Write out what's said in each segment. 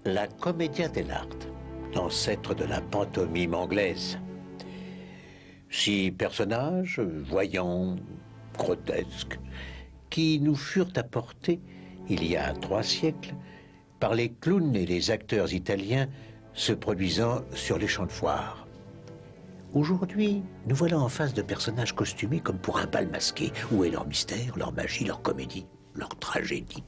La commedia dell'arte, l'ancêtre de la pantomime anglaise. 6 personnages, voyants, grotesques, qui nous furent apportés, il y a 3 siècles, par les clowns et les acteurs italiens se produisant sur les champs de foire. Aujourd'hui, nous voilà en face de personnages costumés comme pour un bal masqué. Où est leur mystère, leur magie, leur comédie, leur tragédie?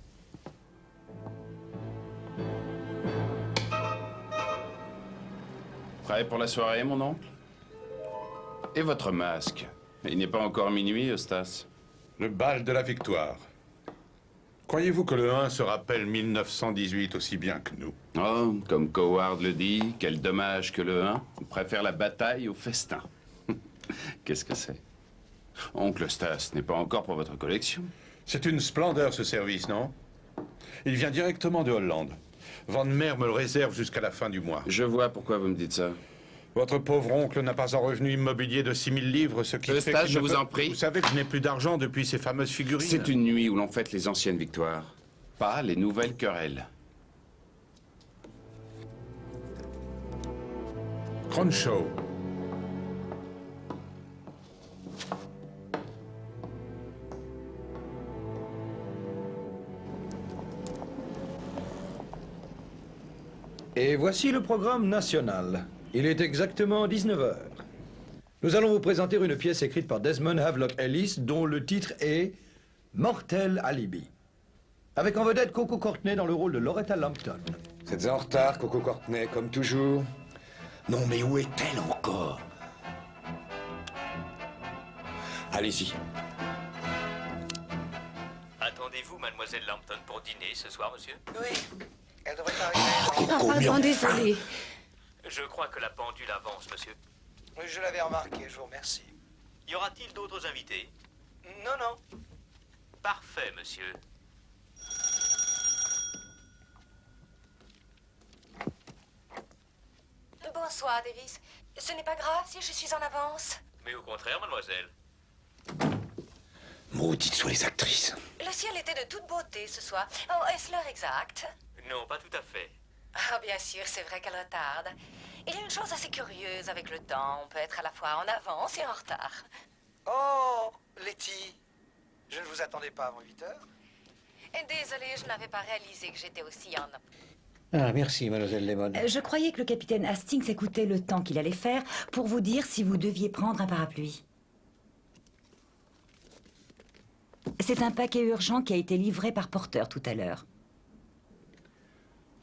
Prêt pour la soirée, mon oncle? Et votre masque? Il n'est pas encore minuit, Eustace. Le bal de la victoire. Croyez-vous que le 1 se rappelle 1918 aussi bien que nous? Oh, comme Coward le dit, quel dommage que le 1 préfère la bataille au festin. Qu'est-ce que c'est? Oncle Eustace n'est pas encore pour votre collection. C'est une splendeur, ce service, non? Il vient directement de Hollande. Van Meer me le réserve jusqu'à la fin du mois. Je vois pourquoi vous me dites ça. Votre pauvre oncle n'a pas un revenu immobilier de 6 000 livres, ce qui fait Eustace, qu'il je ne vous peut... en prie. Vous savez que je n'ai plus d'argent depuis ces fameuses figurines. C'est une nuit où l'on fête les anciennes victoires, pas les nouvelles querelles. Cronshaw. Et voici le programme national. Il est exactement 19 h. Nous allons vous présenter une pièce écrite par Desmond Havelock Ellis dont le titre est Mortel Alibi. Avec en vedette Coco Courtney dans le rôle de Loretta Lambton. Vous êtes en retard, Coco Courtney, comme toujours. Non, mais où est-elle encore? Allez-y. Attendez-vous Mademoiselle Lambton pour dîner ce soir, monsieur? Oui, elle devrait arriver. Coco, mais Pardon, enfin. désolé. Je crois que la pendule avance, monsieur. Oui, je l'avais remarqué, je vous remercie. Y aura-t-il d'autres invités? Non, non. Parfait, monsieur. Bonsoir, Davis. Ce n'est pas grave si je suis en avance. Mais au contraire, mademoiselle. Maudites soient les actrices. Le ciel était de toute beauté ce soir. Oh, est-ce l'heure exacte? Non, pas tout à fait. Ah, bien sûr, c'est vrai qu'elle retarde. Il y a une chose assez curieuse avec le temps. On peut être à la fois en avance et en retard. Oh, Letty, je ne vous attendais pas avant 8 heures. Et désolée, je n'avais pas réalisé que j'étais aussi en... Ah, merci, mademoiselle Lemon. Je croyais que le capitaine Hastings écoutait le temps qu'il allait faire pour vous dire si vous deviez prendre un parapluie. C'est un paquet urgent qui a été livré par porteur tout à l'heure.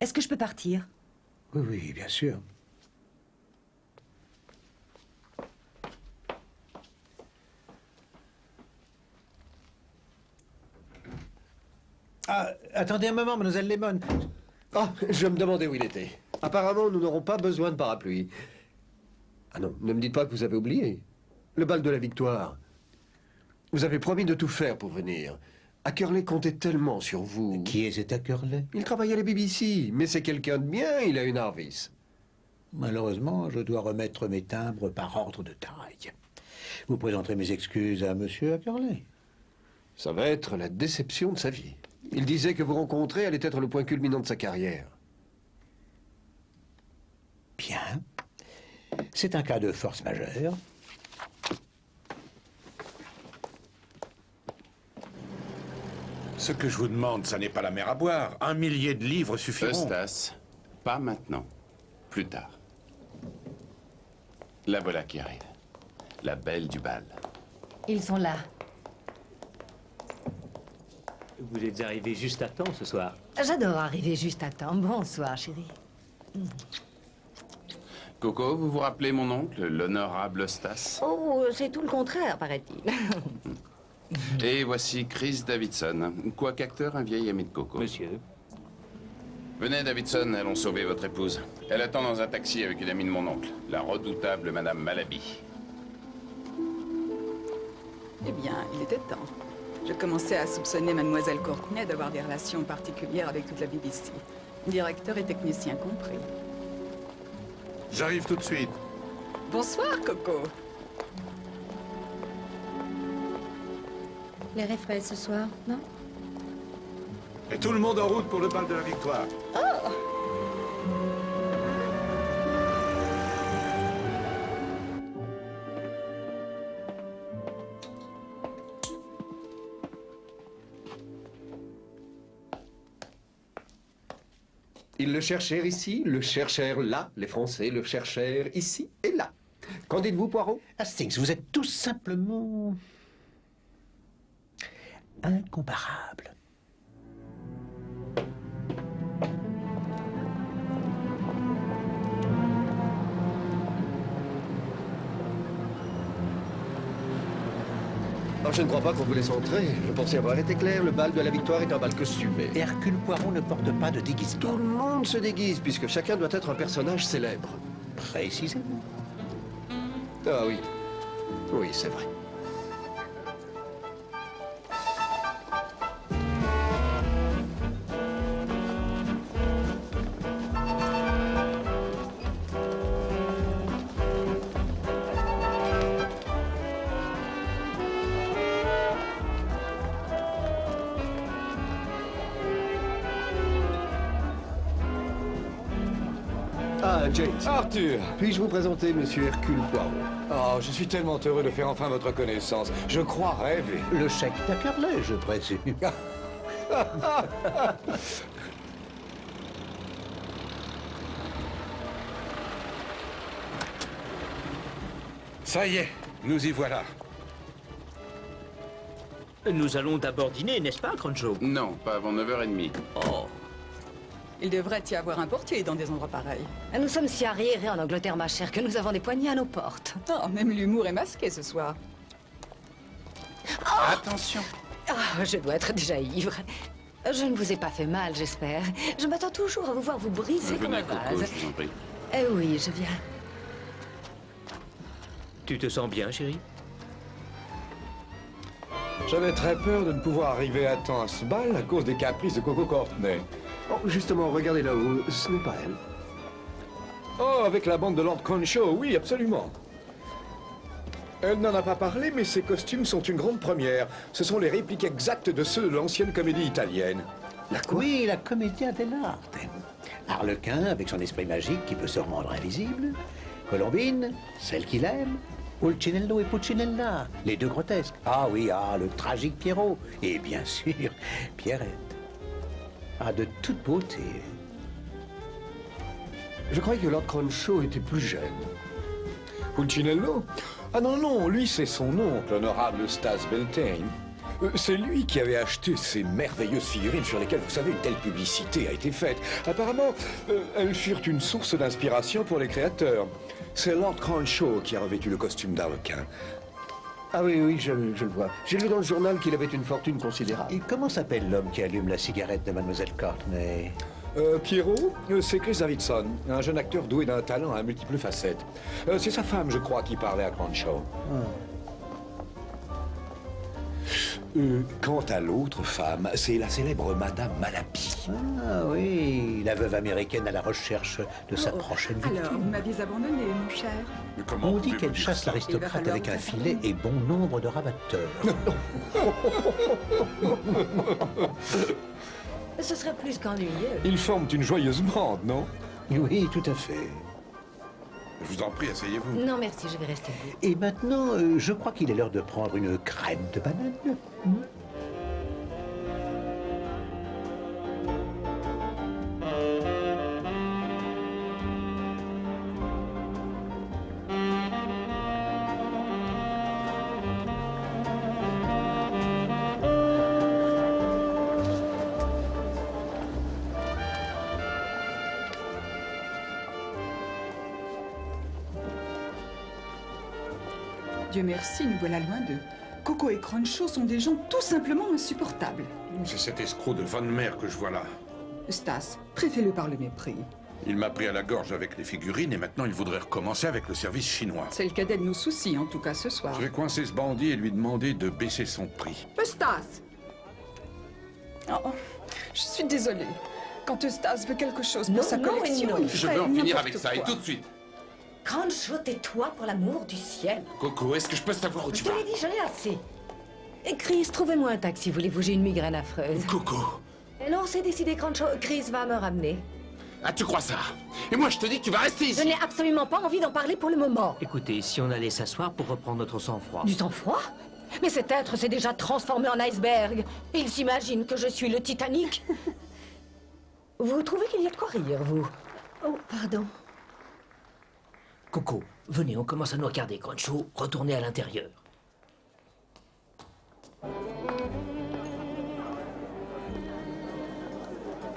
Est-ce que je peux partir? Oui, oui, bien sûr. Ah, attendez un moment, mademoiselle Lemon. Ah, je me demandais où il était. Apparemment, nous n'aurons pas besoin de parapluie. Ah non, ne me dites pas que vous avez oublié. Le bal de la victoire. Vous avez promis de tout faire pour venir. Ackerley comptait tellement sur vous. Qui est cet Ackerley? Il travaille à la BBC, mais c'est quelqu'un de bien, il a une Harvis. Malheureusement, je dois remettre mes timbres par ordre de taille. Vous présenterez mes excuses à monsieur Ackerley. Ça va être la déception de sa vie. Il disait que vous rencontrer allait être le point culminant de sa carrière. Bien. C'est un cas de force majeure. Ce que je vous demande, ça n'est pas la mer à boire. 1 millier de livres suffiront. Eustace, pas maintenant. Plus tard. La voilà qui arrive. La belle du bal. Ils sont là. Vous êtes arrivé juste à temps ce soir. J'adore arriver juste à temps. Bonsoir, chérie. Coco, vous vous rappelez mon oncle, l'honorable Eustace? Oh, c'est tout le contraire, paraît-il. Et voici Chris Davidson, quoique acteur, un vieil ami de Coco. Monsieur. Venez, Davidson, allons sauver votre épouse. Elle attend dans un taxi avec une amie de mon oncle, la redoutable Madame Malaby. Eh bien, il était temps. Je commençais à soupçonner Mademoiselle Courtney d'avoir des relations particulières avec toute la BBC. Directeur et technicien compris. J'arrive tout de suite. Bonsoir, Coco. Les refrains ce soir, non? Et tout le monde en route pour le bal de la victoire. Ils le cherchèrent ici, le cherchèrent là. Les Français le cherchèrent ici et là. Qu'en dites-vous, Poirot? Hastings, vous êtes tout simplement incomparable. Alors, je ne crois pas qu'on vous laisse entrer. Je pensais avoir été clair, le bal de la victoire est un bal costumé. Hercule Poirot ne porte pas de déguisement. Tout le monde se déguise, puisque chacun doit être un personnage célèbre. Précisément. Ah oui. Oui, c'est vrai. Ah, James. Arthur! Puis-je vous présenter Monsieur Hercule Poirot? Oh, je suis tellement heureux de faire enfin votre connaissance. Je crois rêver. Le chèque d'Ackerley, je présume. Ça y est, nous y voilà. Nous allons d'abord dîner, n'est-ce pas, Cruncho? Non, pas avant 9h30. Oh. Il devrait y avoir un portier dans des endroits pareils. Nous sommes si arriérés en Angleterre, ma chère, que nous avons des poignées à nos portes. Oh, même l'humour est masqué ce soir. Attention. Ah, je dois être déjà ivre. Je ne vous ai pas fait mal, j'espère. Je m'attends toujours à vous voir vous briser comme Venez, un Coco, vase. je vous en prie. Eh oui, je viens. Tu te sens bien, chérie? J'avais très peur de ne pouvoir arriver à temps à ce bal à cause des caprices de Coco Courtney. Oh, justement, regardez là-haut, ce n'est pas elle. Oh, avec la bande de Lord Cronshaw, oui, absolument. Elle n'en a pas parlé, mais ses costumes sont une grande première. Ce sont les répliques exactes de ceux de l'ancienne comédie italienne. La quoi? Oui, la commedia dell'arte. Harlequin, avec son esprit magique qui peut se rendre invisible. Colombine, celle qu'il aime. Pulcinello et Pulcinella, les deux grotesques. Ah oui, le tragique Pierrot. Et bien sûr, Pierrette. Ah, de toute beauté. Je croyais que Lord Cronshaw était plus jeune. Pulcinello? Ah non, non, lui c'est son oncle, l'honorable Stas Beltane. C'est lui qui avait acheté ces merveilleuses figurines sur lesquelles, vous savez, une telle publicité a été faite. Apparemment, elles furent une source d'inspiration pour les créateurs. C'est Lord Cronshaw qui a revêtu le costume d'Harlequin. Ah oui, oui, je le vois. J'ai lu dans le journal qu'il avait une fortune considérable. Et comment s'appelle l'homme qui allume la cigarette de Mademoiselle Courtney? Pierrot, c'est Chris Davidson, un jeune acteur doué d'un talent à multiples facettes. C'est sa femme, je crois, qui parlait à Cronshaw. Quant à l'autre femme, c'est la célèbre Madame Malaby. Ah oui, la veuve américaine à la recherche de sa prochaine victime. Alors, vous m'aviez abandonné, mon cher. Mais comment On dit pouvez-vous qu'elle dire chasse ça? l'aristocrate avec un filet et bon nombre de rabatteurs. Ce serait plus qu'ennuyeux. Ils forment une joyeuse bande, non? Oui, tout à fait. Je vous en prie, asseyez-vous. Non, merci, je vais rester debout. Et maintenant, je crois qu'il est l'heure de prendre une crème de banane. Dieu merci, nous voilà loin d'eux. Coco et Cronshaw sont des gens tout simplement insupportables. C'est cet escroc de Von Mer que je vois là. Stas, traitez-le par le mépris. Il m'a pris à la gorge avec les figurines et maintenant il voudrait recommencer avec le service chinois. C'est le cadet de nos soucis, en tout cas ce soir. Je vais coincer ce bandit et lui demander de baisser son prix. Stas! Oh, je suis désolée. Quand Stas veut quelque chose pour Non, sa non et collection, non. il Je ferait veux en finir n'importe avec ça, et quoi. tout de suite. Cronshaw, tais-toi pour l'amour du ciel. Coco, est-ce que je peux savoir où Je tu te vas? l'ai dit, j'en ai assez. Et Chris, trouvez-moi un taxi, voulez-vous, j'ai une migraine affreuse. Coco. Et non, c'est décidé, Cronshaw, Chris va me ramener. Ah, tu crois ça? Et moi, je te dis que tu vas rester ici. Je n'ai absolument pas envie d'en parler pour le moment. Écoutez, si on allait s'asseoir pour reprendre notre sang-froid. Du sang-froid? Mais cet être s'est déjà transformé en iceberg. Il s'imagine que je suis le Titanic. Vous trouvez qu'il y a de quoi rire, vous? Oh, pardon. Coco, venez, on commence à nous regarder. Cruncho, retournez à l'intérieur.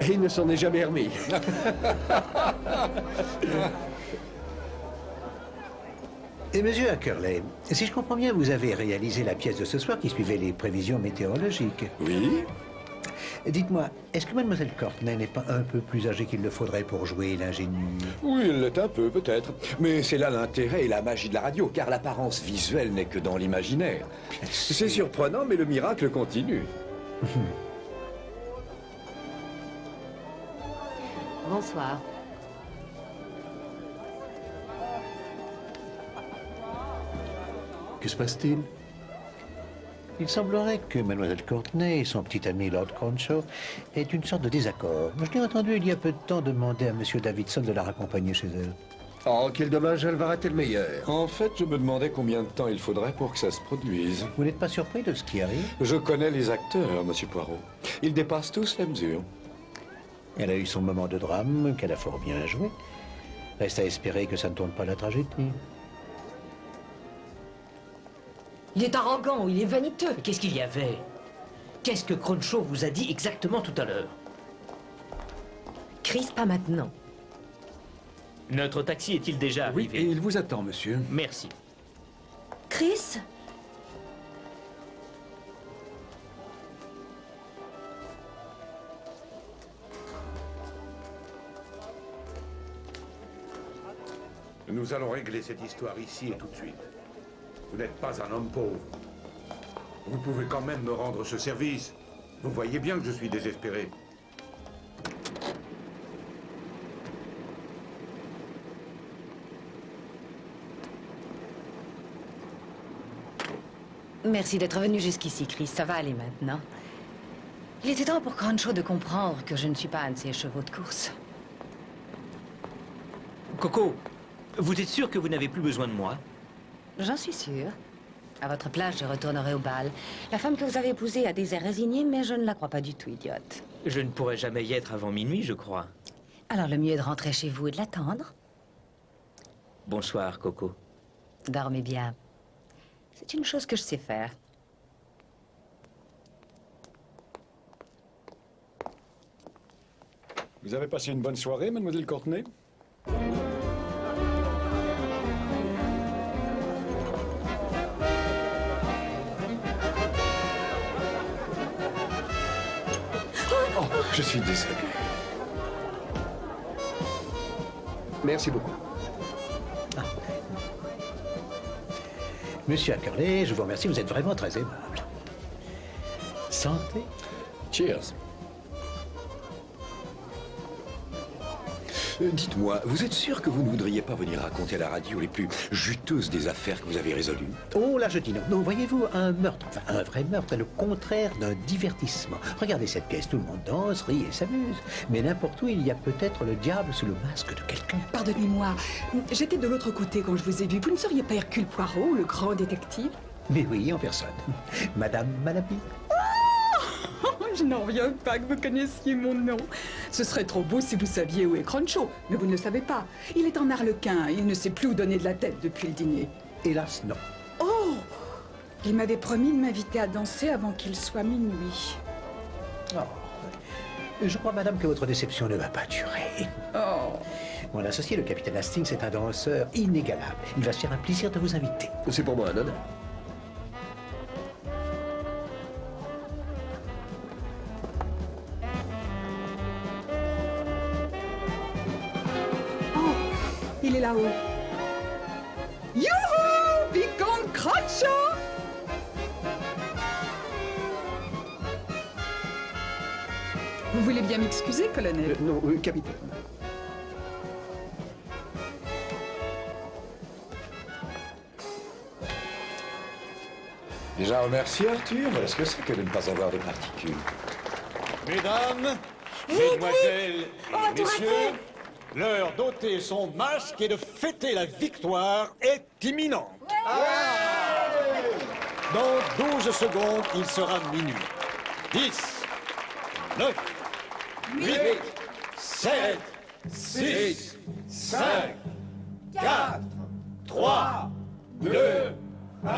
Et il ne s'en est jamais remis. Et monsieur Ackerley, si je comprends bien, vous avez réalisé la pièce de ce soir qui suivait les prévisions météorologiques. Oui. Dites-moi, est-ce que mademoiselle Courtney n'est pas un peu plus âgée qu'il le faudrait pour jouer l'ingénue? Oui, elle l'est un peu, peut-être. Mais c'est là l'intérêt et la magie de la radio, car l'apparence visuelle n'est que dans l'imaginaire. C'est surprenant, mais le miracle continue. Bonsoir. Que se passe-t-il? Il semblerait que mademoiselle Courtney et son petit ami Lord Cronshaw aient une sorte de désaccord. Je l'ai entendu il y a peu de temps demander à monsieur Davidson de la raccompagner chez elle. Oh, quel dommage, elle va rater le meilleur. En fait, je me demandais combien de temps il faudrait pour que ça se produise. Vous n'êtes pas surpris de ce qui arrive? Je connais les acteurs, monsieur Poirot. Ils dépassent tous la mesure. Elle a eu son moment de drame, qu'elle a fort bien joué. Reste à espérer que ça ne tourne pas la tragédie. Il est arrogant, il est vaniteux. Qu'est-ce qu'il y avait? Qu'est-ce que Cruncho vous a dit exactement tout à l'heure? Chris, pas maintenant. Notre taxi est-il déjà arrivé? Oui, et il vous attend, monsieur. Merci. Chris? Nous allons régler cette histoire ici et tout de suite. Vous n'êtes pas un homme pauvre. Vous pouvez quand même me rendre ce service. Vous voyez bien que je suis désespéré. Merci d'être venu jusqu'ici, Chris. Ça va aller maintenant. Il était temps pour Cruncho de comprendre que je ne suis pas un de ses chevaux de course. Coco, vous êtes sûr que vous n'avez plus besoin de moi? J'en suis sûre. À votre place, je retournerai au bal. La femme que vous avez épousée a des airs résignés, mais je ne la crois pas du tout idiote. Je ne pourrai jamais y être avant minuit, je crois. Alors le mieux est de rentrer chez vous et de l'attendre. Bonsoir, Coco. Dormez bien. C'est une chose que je sais faire. Vous avez passé une bonne soirée, mademoiselle Courtney? Oh, je suis désolé. Merci beaucoup. Monsieur Ackerley, je vous remercie, vous êtes vraiment très aimable. Santé. Cheers. Dites-moi, vous êtes sûr que vous ne voudriez pas venir raconter à la radio les plus juteuses des affaires que vous avez résolues? Oh, là, je dis non. Non, voyez-vous, un meurtre, enfin, un vrai meurtre, est le contraire d'un divertissement. Regardez cette pièce, tout le monde danse, rit et s'amuse. Mais n'importe où, il y a peut-être le diable sous le masque de quelqu'un. Pardonnez-moi, j'étais de l'autre côté quand je vous ai vu. Vous ne seriez pas Hercule Poirot, le grand détective? Mais oui, en personne. Madame Malaby. Je n'en reviens pas que vous connaissiez mon nom. Ce serait trop beau si vous saviez où est Cruncho, mais vous ne le savez pas. Il est en Arlequin et il ne sait plus où donner de la tête depuis le dîner. Hélas, non. Oh! Il m'avait promis de m'inviter à danser avant qu'il soit minuit. Oh. Je crois, madame, que votre déception ne va pas durer. Oh! Mon associé, le capitaine Hastings, est un danseur inégalable. Il va se faire un plaisir de vous inviter. C'est pour moi un honneur. Il est là-haut. Youhou! Vicomte Cruncho! Vous voulez bien m'excuser, colonel? Non, capitaine. Déjà remercié, Arthur. Voilà ce que c'est que de ne pas avoir de particules. Mesdames, mesdemoiselles et messieurs, l'heure d'ôter son masque et de fêter la victoire est imminente. Dans 12 secondes, il sera minuit. 10, 9, 8, 7, 6, 5, 4, 3, 2, 1.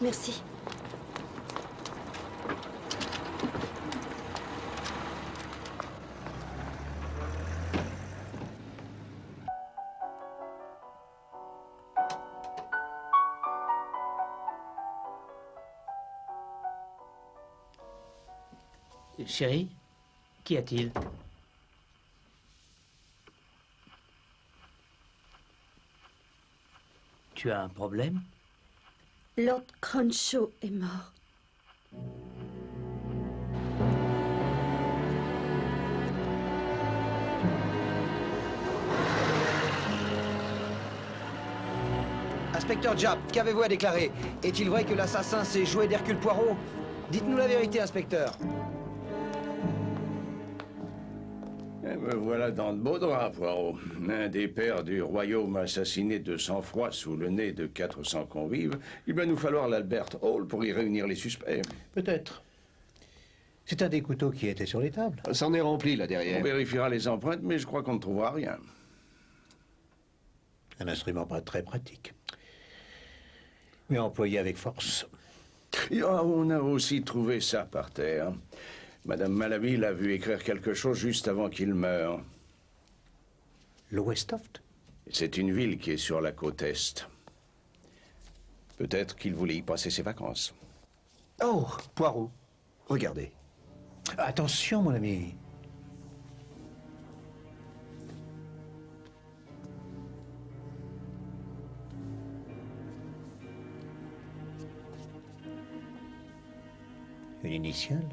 Merci. Chérie, qu'y a-t-il? Tu as un problème? Lord Cronshaw est mort. Inspecteur Japp, qu'avez-vous à déclarer? Est-il vrai que l'assassin s'est joué d'Hercule Poirot? Dites-nous la vérité, inspecteur. Eh me voilà dans de beaux draps, Poirot. Un des pères du royaume assassiné de sang-froid sous le nez de 400 convives. Il va nous falloir l'Albert Hall pour y réunir les suspects. Peut-être. C'est un des couteaux qui était sur les tables. Ça en est rempli, là, derrière. On vérifiera les empreintes, mais je crois qu'on ne trouvera rien. Un instrument pas très pratique. Mais employé avec force. Et, on a aussi trouvé ça par terre. Madame Malaby l'a vu écrire quelque chose juste avant qu'il meure. Lowestoft? C'est une ville qui est sur la côte est. Peut-être qu'il voulait y passer ses vacances. Oh, Poirot, regardez. Attention, mon ami. Une initiale?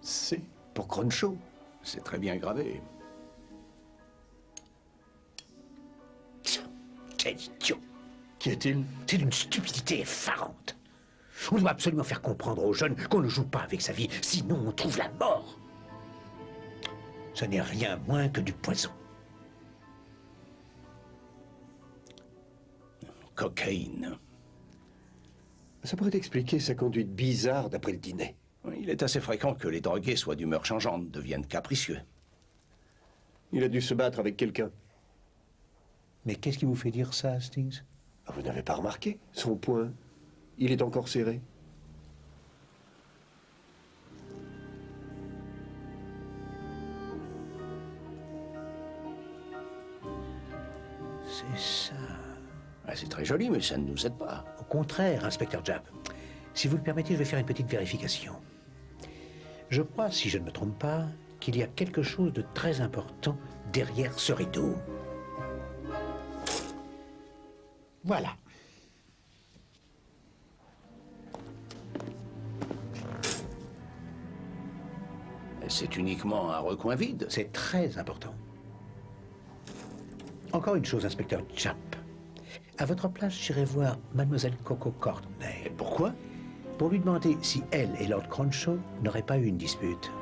C'est pour Cronshaw. C'est très bien gravé. Quel idiot! Qu'y a-t-il? C'est d'une stupidité effarante. On doit absolument faire comprendre aux jeunes qu'on ne joue pas avec sa vie, sinon on trouve la mort. Ce n'est rien moins que du poison. Cocaïne. Ça pourrait expliquer sa conduite bizarre d'après le dîner. Il est assez fréquent que les drogués soient d'humeur changeante, deviennent capricieux. Il a dû se battre avec quelqu'un. Mais qu'est-ce qui vous fait dire ça, Hastings? Vous n'avez pas remarqué? Son poing, il est encore serré. C'est ça. Ah, c'est très joli, mais ça ne nous aide pas. Au contraire, inspecteur Japp. Si vous le permettez, je vais faire une petite vérification. Je crois, si je ne me trompe pas, qu'il y a quelque chose de très important derrière ce rideau. Voilà. C'est uniquement un recoin vide. C'est très important. Encore une chose, inspecteur Japp. À votre place, j'irai voir mademoiselle Coco Courtney. Et pourquoi? Pour lui demander si elle et Lord Cronshaw n'auraient pas eu une dispute.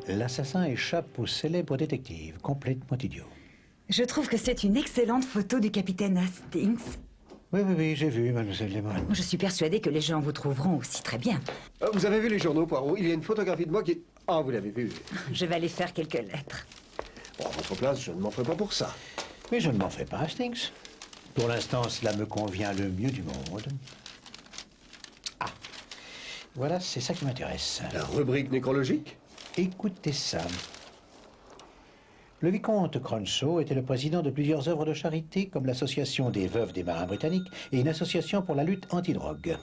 L'assassin échappe au célèbre détective, complètement idiot. Je trouve que c'est une excellente photo du capitaine Hastings. Oui, j'ai vu, mademoiselle Lemon. Je suis persuadée que les gens vous trouveront aussi très bien. Vous avez vu les journaux, Poirot? Il y a une photographie de moi qui... Ah, vous l'avez vu. Je vais aller faire quelques lettres. Bon, à votre place, je ne m'en ferai pas pour ça. Mais je ne m'en fais pas, Hastings. Pour l'instant, cela me convient le mieux du monde. Ah, voilà, c'est ça qui m'intéresse. La rubrique nécrologique? Écoutez ça. Le vicomte Cronshaw était le président de plusieurs œuvres de charité, comme l'Association des veuves des marins britanniques et une association pour la lutte anti-drogue.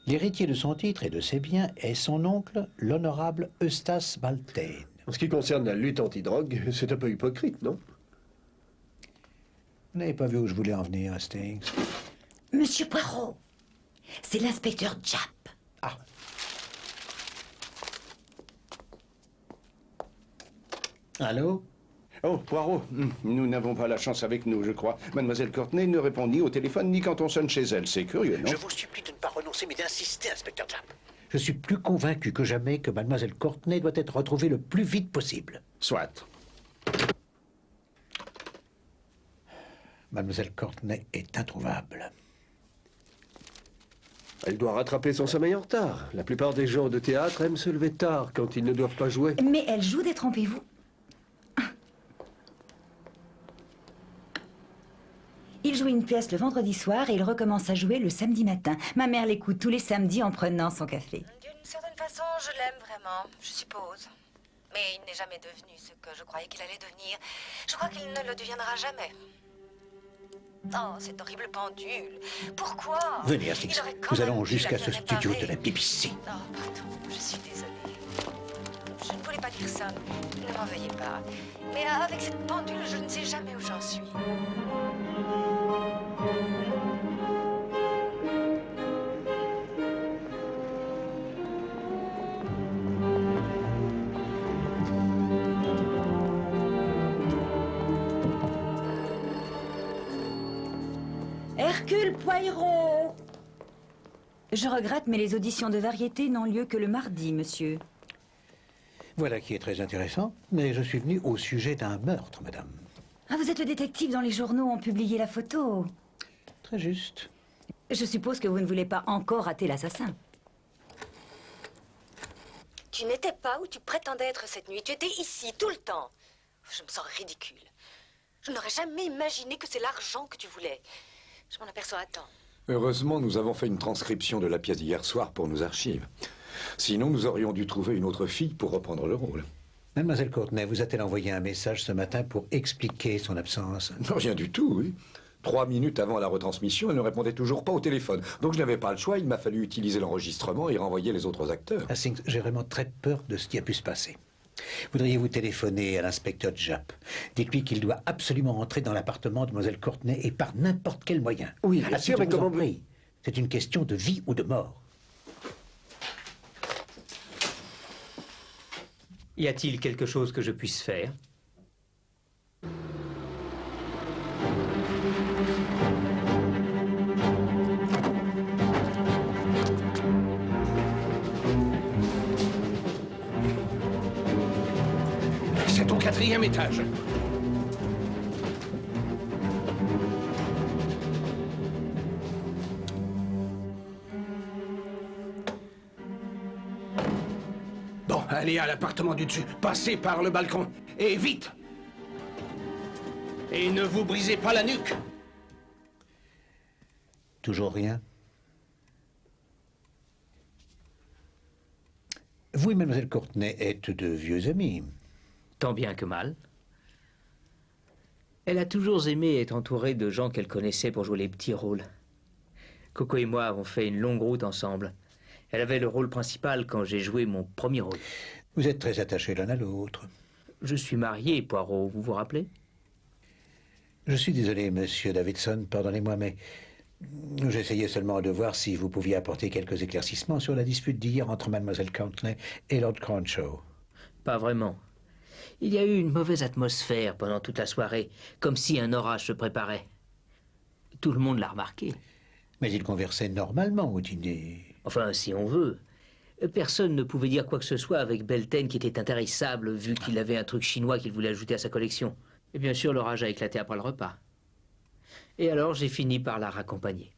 L'héritier de son titre et de ses biens est son oncle, l'honorable Eustace Beltane. En ce qui concerne la lutte anti-drogue, c'est un peu hypocrite, non? Vous n'avez pas vu où je voulais en venir, Hastings? Monsieur Poirot, c'est l'inspecteur Japp. Ah. Allô? Oh, Poirot, nous n'avons pas la chance avec nous, je crois. Mademoiselle Courtney ne répond ni au téléphone, ni quand on sonne chez elle. C'est curieux, non? Je vous supplie de ne pas renoncer, mais d'insister, inspecteur Japp. Je suis plus convaincu que jamais que mademoiselle Courtney doit être retrouvée le plus vite possible. Soit. Mademoiselle Courtney est introuvable. Elle doit rattraper son sommeil en retard. La plupart des gens de théâtre aiment se lever tard quand ils ne doivent pas jouer. Mais elle joue, détrompez-vous. Il joue une pièce le vendredi soir et il recommence à jouer le samedi matin. Ma mère l'écoute tous les samedis en prenant son café. D'une certaine façon, je l'aime vraiment, je suppose. Mais il n'est jamais devenu ce que je croyais qu'il allait devenir. Je crois qu'il ne le deviendra jamais. Oh, cette horrible pendule. Pourquoi? Venez, Hastings. Nous allons jusqu'à ce studio de la BBC. Oh, pardon, je suis désolée. Je ne voulais pas dire ça. Ne m'en veuillez pas. Mais avec cette pendule, je ne sais jamais où j'en suis. Hercule Poirot! Je regrette, mais les auditions de variété n'ont lieu que le mardi, monsieur. Voilà qui est très intéressant, mais je suis venu au sujet d'un meurtre, madame. Ah, vous êtes le détective dont les journaux ont publié la photo. Très juste. Je suppose que vous ne voulez pas encore rater l'assassin. Tu n'étais pas où tu prétendais être cette nuit. Tu étais ici, tout le temps. Je me sens ridicule. Je n'aurais jamais imaginé que c'est l'argent que tu voulais. Je m'en aperçois à temps. Heureusement, nous avons fait une transcription de la pièce d'hier soir pour nos archives. Sinon, nous aurions dû trouver une autre fille pour reprendre le rôle. Mademoiselle Courtney vous a-t-elle envoyé un message ce matin pour expliquer son absence? Non, rien du tout, oui. 3 minutes avant la retransmission, elle ne répondait toujours pas au téléphone. Donc je n'avais pas le choix, il m'a fallu utiliser l'enregistrement et renvoyer les autres acteurs. Hastings, j'ai vraiment très peur de ce qui a pu se passer. Voudriez-vous téléphoner à l'inspecteur Japp? Dites-lui qu'il doit absolument entrer dans l'appartement de Mademoiselle Courtney et par n'importe quel moyen. Oui, bien sûr, mais comment... C'est une question de vie ou de mort. Y a-t-il quelque chose que je puisse faire? C'est au 4e étage. Bon, allez à l'appartement du dessus. Passez par le balcon. Et vite! Et ne vous brisez pas la nuque. Toujours rien? Vous et Mademoiselle Courtney êtes de vieux amis. Tant bien que mal. Elle a toujours aimé être entourée de gens qu'elle connaissait pour jouer les petits rôles. Coco et moi avons fait une longue route ensemble. Elle avait le rôle principal quand j'ai joué mon premier rôle. Vous êtes très attachés l'un à l'autre. Je suis marié, Poirot, vous vous rappelez? Je suis désolé, monsieur Davidson, pardonnez-moi, mais j'essayais seulement de voir si vous pouviez apporter quelques éclaircissements sur la dispute d'hier entre Mademoiselle Courtney et Lord Cronshaw. Pas vraiment. Il y a eu une mauvaise atmosphère pendant toute la soirée, comme si un orage se préparait. Tout le monde l'a remarqué. Mais ils conversaient normalement au dîner. Enfin, si on veut. Personne ne pouvait dire quoi que ce soit avec Beltane qui était intarissable, vu qu'il avait un truc chinois qu'il voulait ajouter à sa collection. Et bien sûr, l'orage a éclaté après le repas. Et alors, j'ai fini par la raccompagner.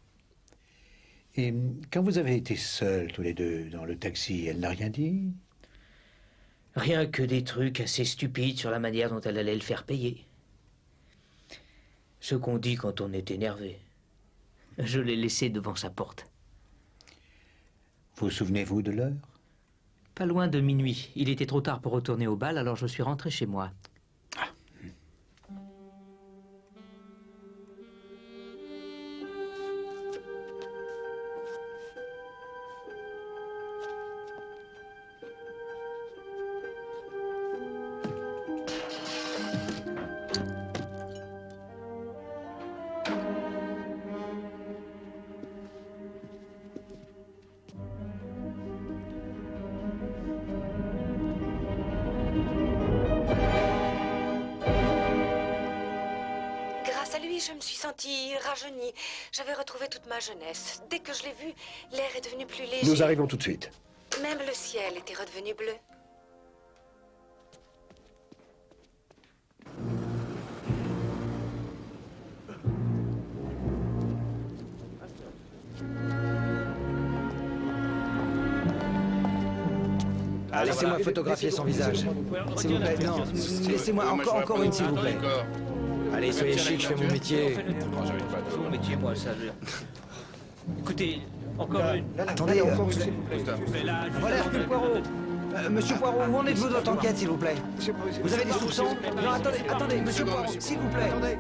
Et quand vous avez été seuls, tous les deux, dans le taxi, elle n'a rien dit? Rien que des trucs assez stupides sur la manière dont elle allait le faire payer. Ce qu'on dit quand on est énervé. Je l'ai laissé devant sa porte. Vous souvenez-vous de l'heure? Pas loin de minuit. Il était trop tard pour retourner au bal, alors je suis rentré chez moi. Ah. lui, je me suis sentie rajeunie. J'avais retrouvé toute ma jeunesse. Dès que je l'ai vu, l'air est devenu plus léger. Nous arrivons tout de suite. Même le ciel était redevenu bleu. Laissez-moi photographier son visage. S'il vous plaît, non. Laissez-moi encore une, s'il vous plaît. Allez, soyez chic, je fais mon métier. C'est mon métier, moi, ça. Écoutez, encore une. Attendez, voilà Hercule Poirot. Monsieur Poirot, où en êtes-vous de votre enquête, s'il vous plaît? Vous avez des soupçons? Non, attendez, monsieur Poirot, s'il vous plaît.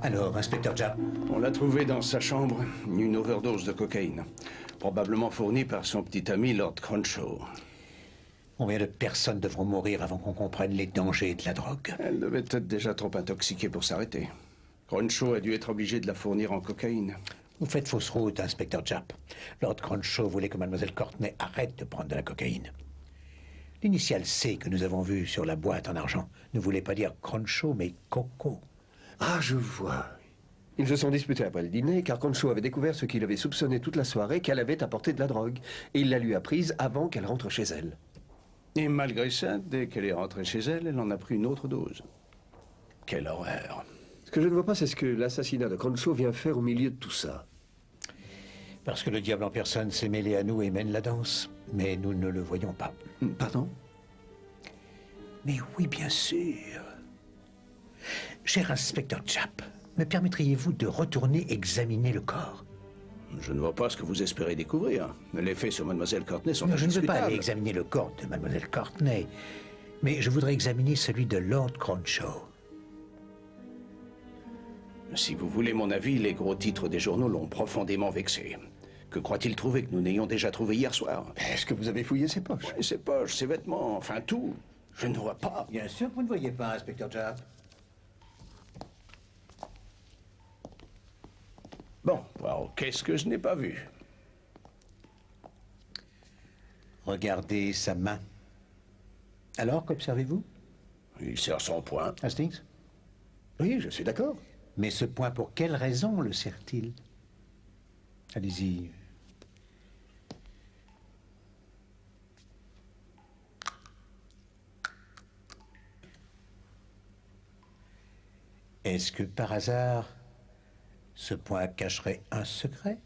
Alors, inspecteur Japp? On l'a trouvé dans sa chambre, une overdose de cocaïne. Probablement fournie par son petit ami Lord Cronshaw. Combien de personnes devront mourir avant qu'on comprenne les dangers de la drogue? Elle devait être déjà trop intoxiquée pour s'arrêter. Cronshaw a dû être obligé de la fournir en cocaïne. Vous faites fausse route, inspecteur Japp. Lord Cronshaw voulait que mademoiselle Courtney arrête de prendre de la cocaïne. L'initiale C que nous avons vue sur la boîte en argent ne voulait pas dire Cronshaw, mais Coco. Ah, je vois. Ils se sont disputés après le dîner, car Cronshaw avait découvert ce qu'il avait soupçonné toute la soirée, qu'elle avait apporté de la drogue. Et il la lui a prise avant qu'elle rentre chez elle. Et malgré ça, dès qu'elle est rentrée chez elle, elle en a pris une autre dose. Quelle horreur. Ce que je ne vois pas, c'est ce que l'assassinat de Cronshaw vient faire au milieu de tout ça. Parce que le diable en personne s'est mêlé à nous et mène la danse. Mais nous ne le voyons pas. Pardon? Mais oui, bien sûr. Cher inspecteur Japp, me permettriez-vous de retourner examiner le corps? Je ne vois pas ce que vous espérez découvrir. Les faits sur mademoiselle Courtney sont Non, je ne veux pas indiscutables. aller examiner le corps de mademoiselle Courtney, mais je voudrais examiner celui de Lord Cronshaw. Si vous voulez mon avis, les gros titres des journaux l'ont profondément vexé. Que croit-il trouver que nous n'ayons déjà trouvé hier soir? Est-ce que vous avez fouillé ses poches? Oui, ses poches, ses vêtements, enfin tout. Je ne vois pas. Bien sûr que vous ne voyez pas, inspecteur Japp. Bon, wow, qu'est-ce que je n'ai pas vu? Regardez sa main. Alors, qu'observez-vous? Il serre son poing. Hastings? Oui, je suis d'accord. Mais ce poing, pour quelle raison le serre-t-il? Allez-y. Est-ce que par hasard, ce poing cacherait un secret?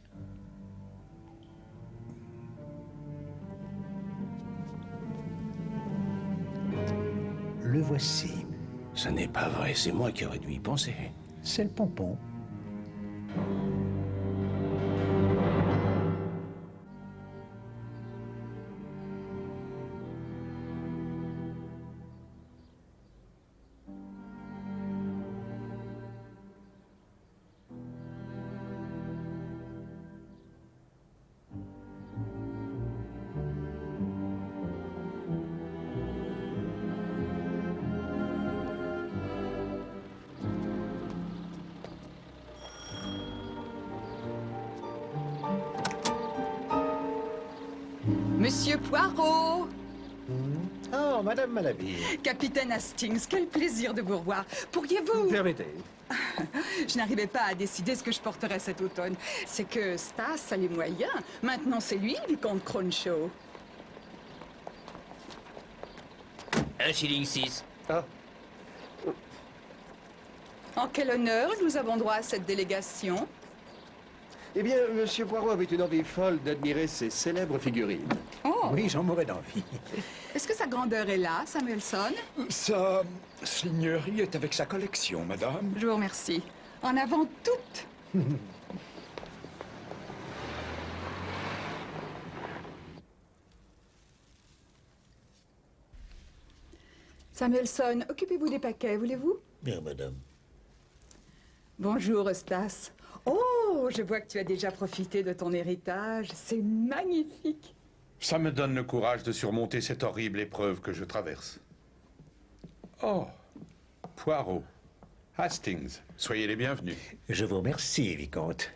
Le voici. Ce n'est pas vrai, c'est moi qui aurais dû y penser. C'est le pompon. Monsieur Poirot! Oh, Madame Malaby. Capitaine Hastings, quel plaisir de vous revoir. Pourriez-vous... Permettez. Je n'arrivais pas à décider ce que je porterais cet automne. C'est que Stas a les moyens. Maintenant, c'est lui, le vicomte Cronshaw. 1 shilling 6. Ah. En quel honneur nous avons droit à cette délégation? Eh bien, Monsieur Poirot avait une envie folle d'admirer ces célèbres figurines. Oh! Oui, j'en mourrais d'envie. Est-ce que sa grandeur est là, Samuelson? Sa seigneurie est avec sa collection, madame. Je vous remercie. En avant toutes! Samuelson, occupez-vous des paquets, voulez-vous? Bien, madame. Bonjour, Stas. Oh, je vois que tu as déjà profité de ton héritage. C'est magnifique. Ça me donne le courage de surmonter cette horrible épreuve que je traverse. Oh, Poirot, Hastings, soyez les bienvenus. Je vous remercie, vicomte.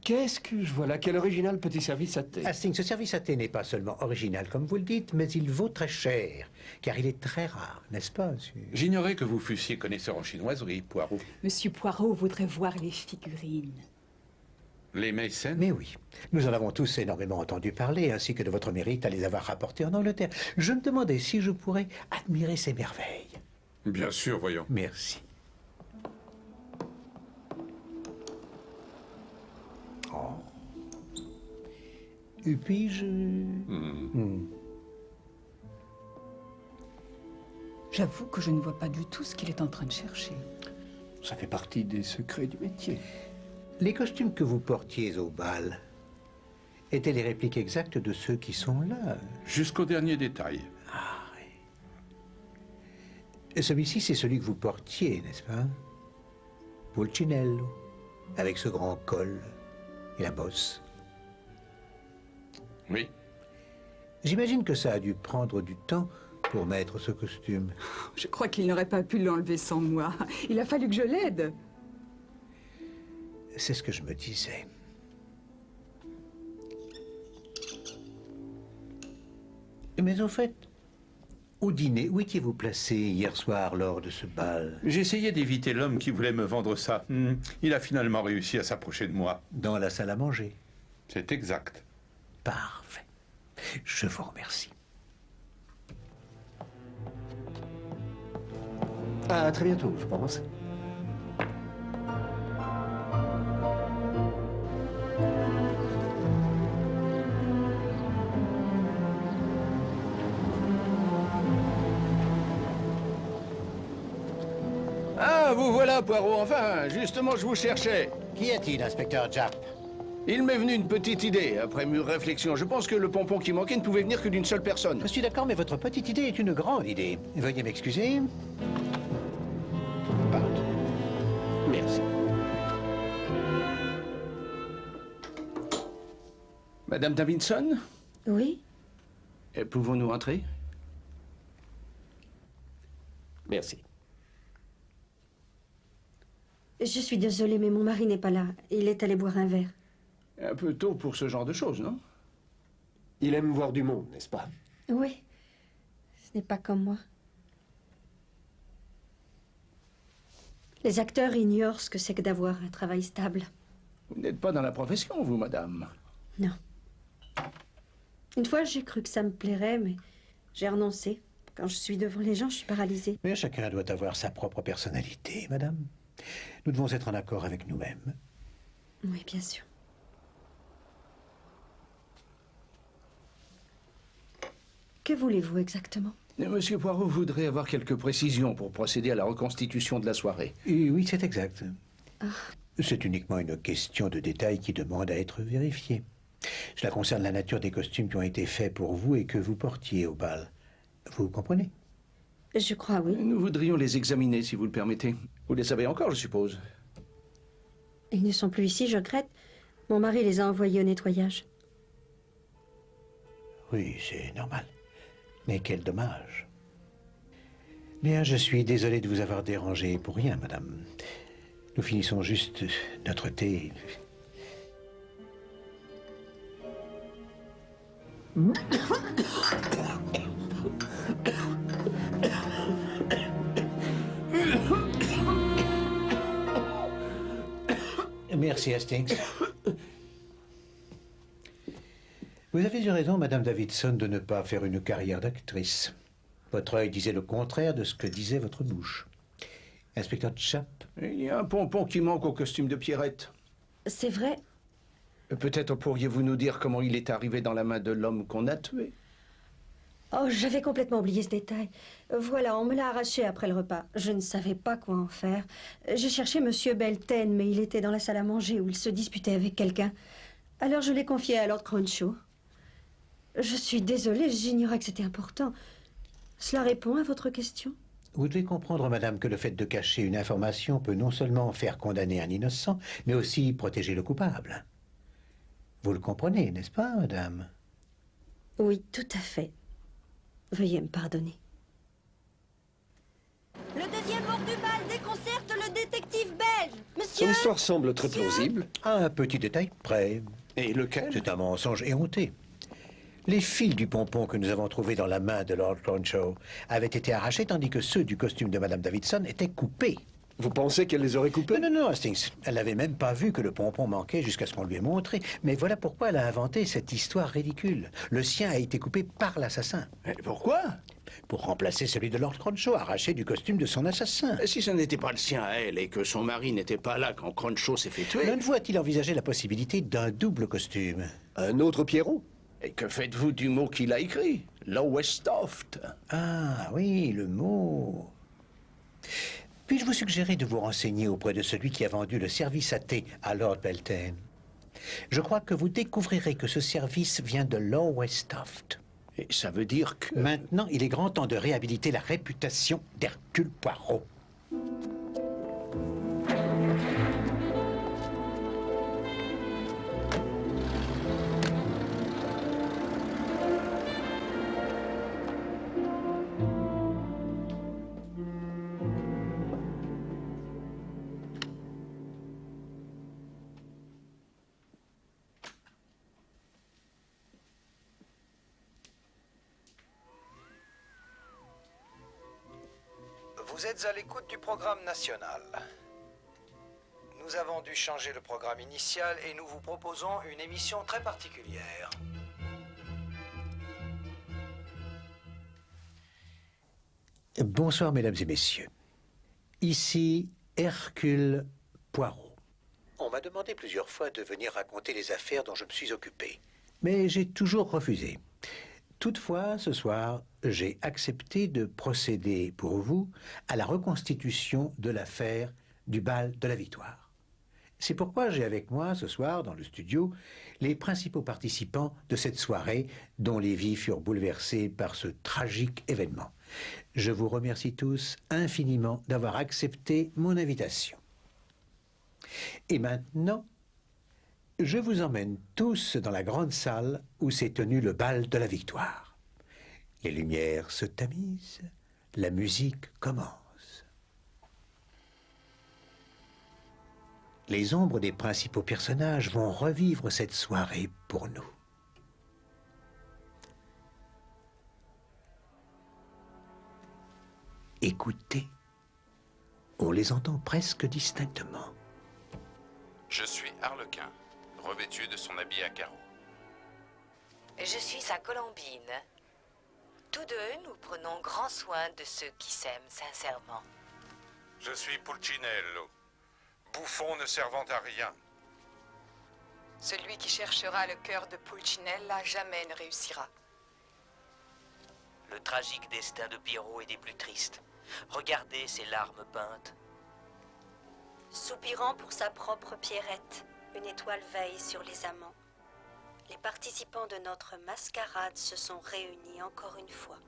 Qu'est-ce que je vois là? Quel original petit service à thé. Hastings, ce service à thé n'est pas seulement original, comme vous le dites, mais il vaut très cher, car il est très rare, n'est-ce pas, monsieur? J'ignorais que vous fussiez connaisseur en chinoiserie, Poirot. Monsieur Poirot voudrait voir les figurines. Les Mason? Mais oui, nous en avons tous énormément entendu parler, ainsi que de votre mérite à les avoir rapportés en Angleterre. Je me demandais si je pourrais admirer ces merveilles. Bien sûr, voyons. Merci. Oh. Et puis-je... J'avoue que je ne vois pas du tout ce qu'il est en train de chercher. Ça fait partie des secrets du métier. Les costumes que vous portiez au bal étaient les répliques exactes de ceux qui sont là. Jusqu'au dernier détail. Ah oui. Celui-ci, c'est celui que vous portiez, n'est-ce pas? Pulcinello, avec ce grand col et la bosse. Oui. J'imagine que ça a dû prendre du temps pour mettre ce costume. Je crois qu'il n'aurait pas pu l'enlever sans moi. Il a fallu que je l'aide. C'est ce que je me disais. Mais au fait, au dîner, où étiez-vous placé hier soir lors de ce bal? J'essayais d'éviter l'homme qui voulait me vendre ça. Il a finalement réussi à s'approcher de moi. Dans la salle à manger? C'est exact. Parfait. Je vous remercie. À très bientôt, je pense. Ah, vous voilà, Poirot, enfin. Justement, je vous cherchais. Qu'y a-t-il, inspecteur Japp? Il m'est venu une petite idée, après mûre réflexion. Je pense que le pompon qui manquait ne pouvait venir que d'une seule personne. Je suis d'accord, mais votre petite idée est une grande idée. Veuillez m'excuser. Pardon. Merci. Madame Davidson? Oui? Pouvons-nous entrer? Merci. Je suis désolée, mais mon mari n'est pas là. Il est allé boire un verre. Un peu tôt pour ce genre de choses, non? Il aime voir du monde, n'est-ce pas? Oui. Ce n'est pas comme moi. Les acteurs ignorent ce que c'est que d'avoir un travail stable. Vous n'êtes pas dans la profession, vous, madame. Non. Une fois, j'ai cru que ça me plairait, mais j'ai renoncé. Quand je suis devant les gens, je suis paralysée. Mais chacun doit avoir sa propre personnalité, madame. Nous devons être en accord avec nous-mêmes. Oui, bien sûr. Que voulez-vous exactement? Monsieur Poirot voudrait avoir quelques précisions pour procéder à la reconstitution de la soirée. Oui, c'est exact. Ah. C'est uniquement une question de détail qui demande à être vérifiée. Cela concerne la nature des costumes qui ont été faits pour vous et que vous portiez au bal. Vous comprenez? Je crois, oui. Nous voudrions les examiner, si vous le permettez. Vous les avez encore, je suppose. Ils ne sont plus ici, je regrette. Mon mari les a envoyés au nettoyage. Oui, c'est normal. Mais quel dommage. Bien, je suis désolé de vous avoir dérangé pour rien, madame. Nous finissons juste notre thé. Merci, Hastings. Vous avez eu raison, Madame Davidson, de ne pas faire une carrière d'actrice. Votre œil disait le contraire de ce que disait votre bouche. Inspecteur Japp? Il y a un pompon qui manque au costume de Pierrette. C'est vrai? Peut-être pourriez-vous nous dire comment il est arrivé dans la main de l'homme qu'on a tué? Oh, j'avais complètement oublié ce détail. Voilà, on me l'a arraché après le repas. Je ne savais pas quoi en faire. J'ai cherché Monsieur Belten, mais il était dans la salle à manger où il se disputait avec quelqu'un. Alors je l'ai confié à Lord Cronshaw. Je suis désolée, j'ignorais que c'était important. Cela répond à votre question? Vous devez comprendre, madame, que le fait de cacher une information peut non seulement faire condamner un innocent, mais aussi protéger le coupable. Vous le comprenez, n'est-ce pas, madame? Oui, tout à fait. Veuillez me pardonner. Le deuxième mort du bal déconcerte le détective belge. Monsieur Son histoire semble très plausible. À un petit détail près. Et lequel? C'est un mensonge éhonté. Les fils du pompon que nous avons trouvés dans la main de Lord Cronshaw avaient été arrachés, tandis que ceux du costume de Madame Davidson étaient coupés. Vous pensez qu'elle les aurait coupés? Non, non, non, Hastings. Elle n'avait même pas vu que le pompon manquait jusqu'à ce qu'on lui ait montré. Mais voilà pourquoi elle a inventé cette histoire ridicule. Le sien a été coupé par l'assassin. Et pourquoi? Pour remplacer celui de Lord Cronshaw, arraché du costume de son assassin. Si ce n'était pas le sien à elle et que son mari n'était pas là quand Cronshaw s'est fait tuer... L'une a-t-il envisagé la possibilité d'un double costume? Un autre Pierrot? Et que faites-vous du mot qu'il a écrit? Lowestoft. Ah oui, le mot. Puis-je vous suggérer de vous renseigner auprès de celui qui a vendu le service à thé à Lord Beltane? Je crois que vous découvrirez que ce service vient de Lowestoft. Et ça veut dire que... Maintenant, il est grand temps de réhabiliter la réputation d'Hercule Poirot. Vous êtes à l'écoute du programme national. Nous avons dû changer le programme initial et nous vous proposons une émission très particulière. Bonsoir, mesdames et messieurs. Ici Hercule Poirot. On m'a demandé plusieurs fois de venir raconter les affaires dont je me suis occupé, mais j'ai toujours refusé. Toutefois, ce soir, j'ai accepté de procéder pour vous à la reconstitution de l'affaire du bal de la Victoire. C'est pourquoi j'ai avec moi ce soir, dans le studio, les principaux participants de cette soirée dont les vies furent bouleversées par ce tragique événement. Je vous remercie tous infiniment d'avoir accepté mon invitation. Et maintenant, je vous emmène tous dans la grande salle où s'est tenu le bal de la Victoire. Les lumières se tamisent, la musique commence. Les ombres des principaux personnages vont revivre cette soirée pour nous. Écoutez, on les entend presque distinctement. Je suis Harlequin, revêtu de son habit à carreaux. Je suis sa Colombine. Tous deux, nous prenons grand soin de ceux qui s'aiment sincèrement. Je suis Pulcinello, bouffon ne servant à rien. Celui qui cherchera le cœur de Pulcinella jamais ne réussira. Le tragique destin de Pierrot est des plus tristes. Regardez ses larmes peintes. Soupirant pour sa propre Pierrette, une étoile veille sur les amants. Les participants de notre mascarade se sont réunis encore une fois.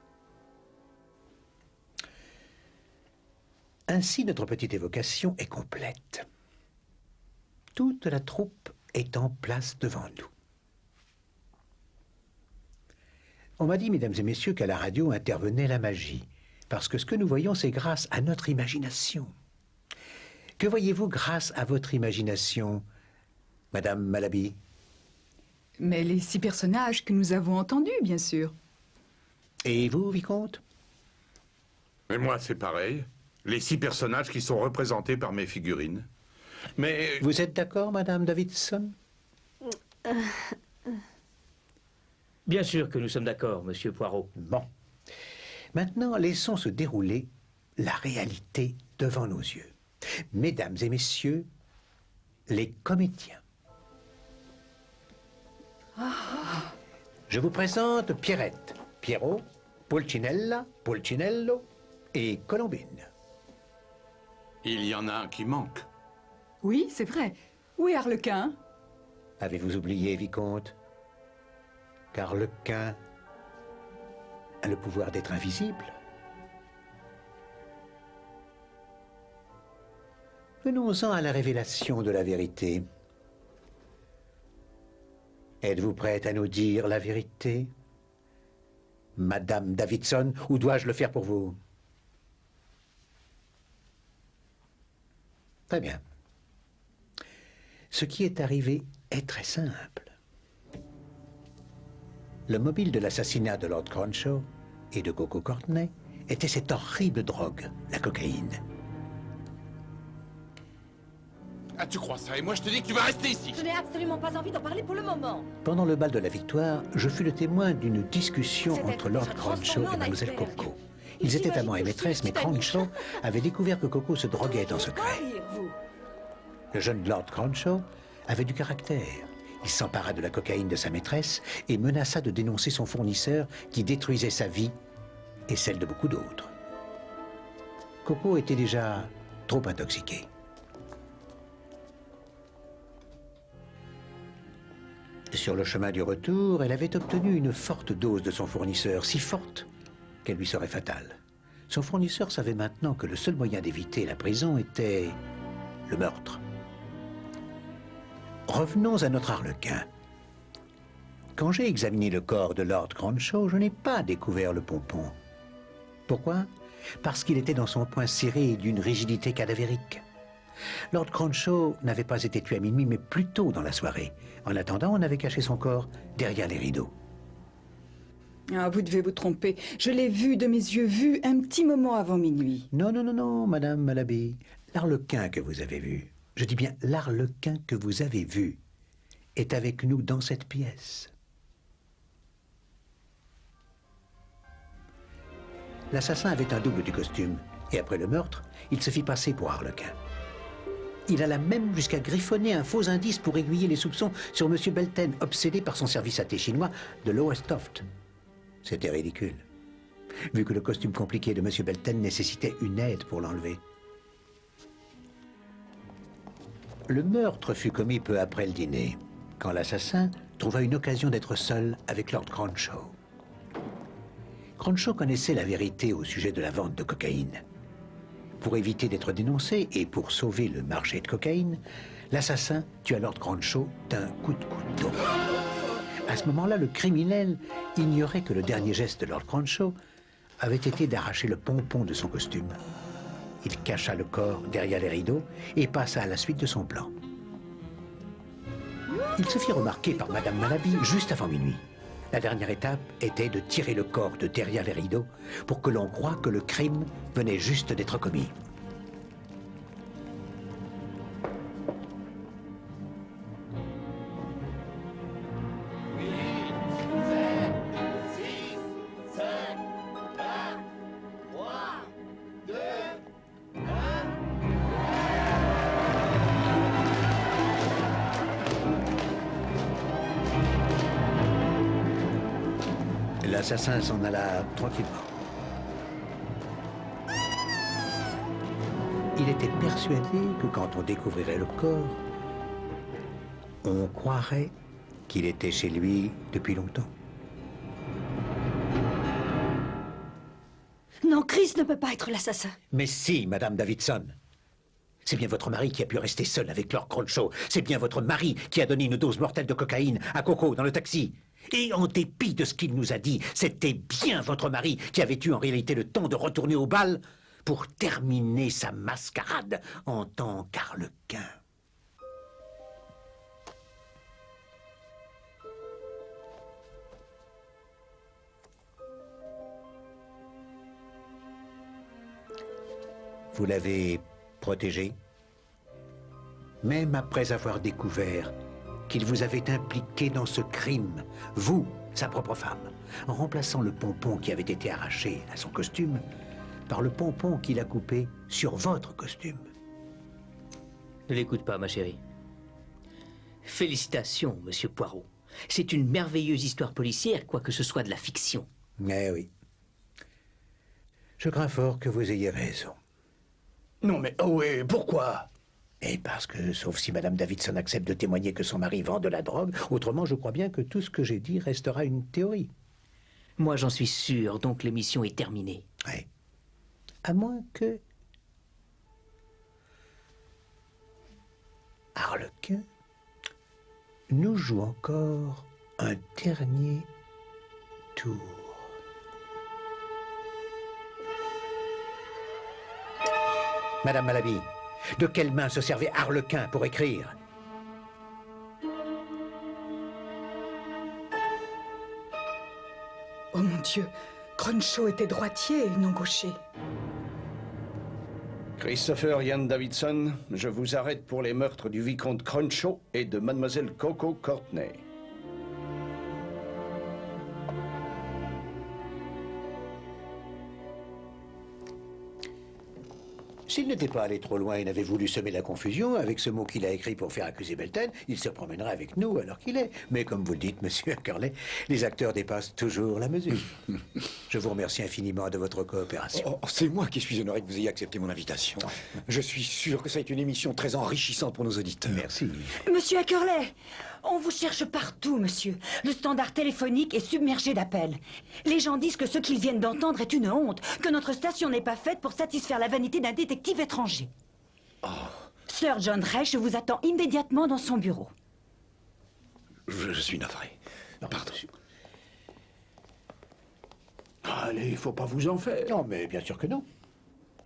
Ainsi, notre petite évocation est complète. Toute la troupe est en place devant nous. On m'a dit, mesdames et messieurs, qu'à la radio intervenait la magie, parce que ce que nous voyons, c'est grâce à notre imagination. Que voyez-vous grâce à votre imagination, Madame Malaby? Mais les 6 personnages que nous avons entendus, bien sûr. Et vous, Vicomte? Et moi, c'est pareil. Les 6 personnages qui sont représentés par mes figurines. Mais... Vous êtes d'accord, Madame Davidson? Bien sûr que nous sommes d'accord, Monsieur Poirot. Bon. Maintenant, laissons se dérouler la réalité devant nos yeux. Mesdames et messieurs, les comédiens. Je vous présente Pierrette, Pierrot, Pulcinella, Pulcinello et Colombine. Il y en a un qui manque. Oui, c'est vrai. Où est Harlequin? Avez-vous oublié, Vicomte? qu'Harlequin a le pouvoir d'être invisible. Venons-en à la révélation de la vérité. Êtes-vous prête à nous dire la vérité, Madame Davidson, ou dois-je le faire pour vous? Très bien. Ce qui est arrivé est très simple. Le mobile de l'assassinat de Lord Cronshaw et de Coco Courtney était cette horrible drogue, la cocaïne. Ah, tu crois ça? Et moi, je te dis que tu vas rester ici. Je n'ai absolument pas envie d'en parler pour le moment. Pendant le bal de la Victoire, je fus le témoin d'une discussion entre Lord Cronshaw et Mademoiselle Coco. Ils étaient amants et maîtresses, mais Cronshaw avait découvert que Coco se droguait en secret. Le jeune Lord Cronshaw avait du caractère. Il s'empara de la cocaïne de sa maîtresse et menaça de dénoncer son fournisseur qui détruisait sa vie et celle de beaucoup d'autres. Coco était déjà trop intoxiquée. Sur le chemin du retour, elle avait obtenu une forte dose de son fournisseur, si forte qu'elle lui serait fatale. Son fournisseur savait maintenant que le seul moyen d'éviter la prison était le meurtre. Revenons à notre Harlequin. Quand j'ai examiné le corps de Lord Cronshaw, je n'ai pas découvert le pompon. Pourquoi? Parce qu'il était dans son poing serré d'une rigidité cadavérique. Lord Cronshaw n'avait pas été tué à minuit, mais plus tôt dans la soirée. En attendant, on avait caché son corps derrière les rideaux. Ah, vous devez vous tromper. Je l'ai vu de mes yeux vus un petit moment avant minuit. Non, non, non, non, Madame Malaby. L'Arlequin que vous avez vu, je dis bien l'Arlequin que vous avez vu, est avec nous dans cette pièce. L'assassin avait un double du costume, et après le meurtre, il se fit passer pour Harlequin. Il alla même jusqu'à griffonner un faux indice pour aiguiller les soupçons sur M. Belten, obsédé par son service à thé chinois de Lowestoft. C'était ridicule, vu que le costume compliqué de M. Belten nécessitait une aide pour l'enlever. Le meurtre fut commis peu après le dîner, quand l'assassin trouva une occasion d'être seul avec Lord Cronshaw. Cronshaw connaissait la vérité au sujet de la vente de cocaïne. Pour éviter d'être dénoncé et pour sauver le marché de cocaïne, l'assassin tua Lord Cronshaw d'un coup de couteau. À ce moment-là, le criminel ignorait que le dernier geste de Lord Cronshaw avait été d'arracher le pompon de son costume. Il cacha le corps derrière les rideaux et passa à la suite de son plan. Il se fit remarquer par Madame Malaby juste avant minuit. La dernière étape était de tirer le corps de derrière les rideaux pour que l'on croie que le crime venait juste d'être commis. L'assassin s'en alla tranquillement. Il était persuadé que quand on découvrirait le corps, on croirait qu'il était chez lui depuis longtemps. Non, Chris ne peut pas être l'assassin. Mais si, Madame Davidson. C'est bien votre mari qui a pu rester seul avec Lord Cronshaw. C'est bien votre mari qui a donné une dose mortelle de cocaïne à Coco dans le taxi. Et en dépit de ce qu'il nous a dit, c'était bien votre mari qui avait eu en réalité le temps de retourner au bal pour terminer sa mascarade en tant qu'Arlequin. Vous l'avez protégé, même après avoir découvert qu'il vous avait impliqué dans ce crime, vous, sa propre femme, en remplaçant le pompon qui avait été arraché à son costume par le pompon qu'il a coupé sur votre costume. Ne l'écoute pas, ma chérie. Félicitations, monsieur Poirot. C'est une merveilleuse histoire policière, quoique ce soit de la fiction. Eh oui. Je crains fort que vous ayez raison. Non mais, oh oui, pourquoi? Et parce que, sauf si Madame Davidson accepte de témoigner que son mari vend de la drogue, autrement je crois bien que tout ce que j'ai dit restera une théorie. Moi j'en suis sûr, donc l'émission est terminée. Oui. À moins que... Harlequin nous joue encore un dernier tour. Madame Malaby, de quelle main se servait Harlequin pour écrire? Oh mon Dieu, Crenshaw était droitier et non gaucher. Christopher Ian Davidson, je vous arrête pour les meurtres du vicomte Crenshaw et de mademoiselle Coco Courtney. S'il n'était pas allé trop loin et n'avait voulu semer la confusion avec ce mot qu'il a écrit pour faire accuser Belton, il se promènerait avec nous alors qu'il est. Mais comme vous le dites, monsieur Curley, les acteurs dépassent toujours la mesure. Je vous remercie infiniment de votre coopération. Oh, c'est moi qui suis honoré que vous ayez accepté mon invitation. Je suis sûr que ça est une émission très enrichissante pour nos auditeurs. Merci. Monsieur Ackerley, on vous cherche partout, monsieur. Le standard téléphonique est submergé d'appels. Les gens disent que ce qu'ils viennent d'entendre est une honte, que notre station n'est pas faite pour satisfaire la vanité d'un détective étranger. Sir John Reich vous attend immédiatement dans son bureau. Je suis navré. Pardon. Allez, il faut pas vous en faire. Non, mais bien sûr que non.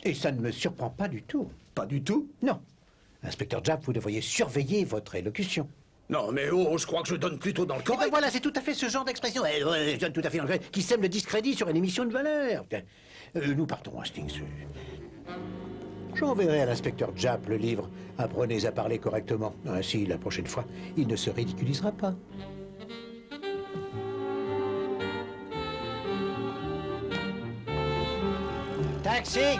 Et ça ne me surprend pas du tout. Pas du tout? Non. Inspecteur Japp, vous devriez surveiller votre élocution. Non, mais oh, je crois que je donne plutôt dans le correct. Eh ben voilà, c'est tout à fait ce genre d'expression, je donne tout à fait dans le correct, qui sème le discrédit sur une émission de valeur. Nous partons, Hastings. J'enverrai à l'inspecteur Japp le livre « Apprenez à parler correctement ». Ainsi, la prochaine fois, il ne se ridiculisera pas. Taxi!